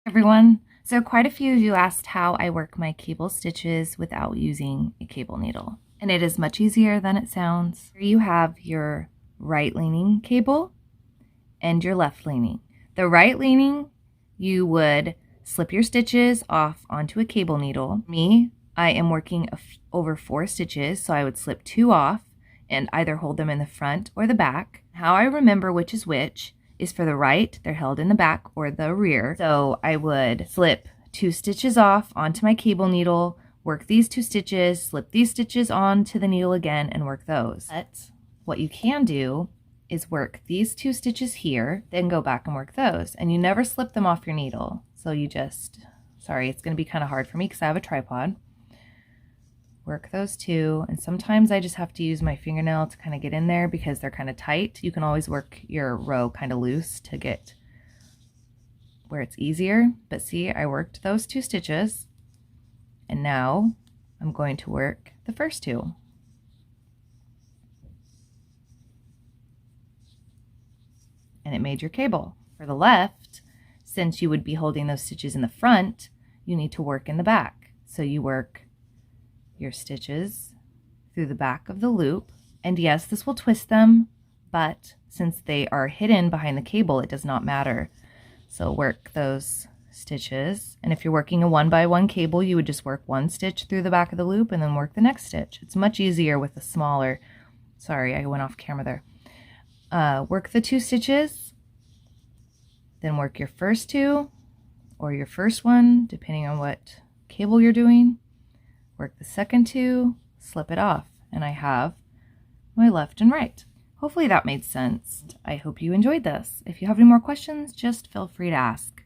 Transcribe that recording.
Everyone. So quite a few of you asked how I work my cable stitches without using a cable needle. And it is much easier than it sounds. Here you have your right leaning cable and your left leaning. The right leaning, you would slip your stitches off onto a cable needle. Me, I am working over 4 stitches, so I would slip 2 off and either hold them in the front or the back. How I remember which is for the right, they're held in the back or the rear. So I would slip 2 stitches off onto my cable needle, work these 2 stitches, slip these stitches onto the needle again, and work those. But what you can do is work these 2 stitches here, then go back and work those. And you never slip them off your needle. So you just, sorry, it's gonna be kind of hard for me because I have a tripod. Work those 2, and sometimes I just have to use my fingernail to kind of get in there because they're kind of tight. You can always work your row kind of loose to get where it's easier. But see, I worked those 2 stitches, and now I'm going to work the first 2. And it made your cable. For the left, since you would be holding those stitches in the front, you need to work in the back. So you work your stitches through the back of the loop, and yes, this will twist them, but since they are hidden behind the cable, it does not matter. So work those stitches, and if you're working a 1x1 cable, you would just work 1 stitch through the back of the loop and then work the next stitch. It's much easier with a smaller, sorry, I went off camera there. Work the 2 stitches, then work your first 2 or your first one, depending on what cable you're doing. Work the second 2, slip it off, and I have my left and right. Hopefully that made sense. I hope you enjoyed this. If you have any more questions, just feel free to ask.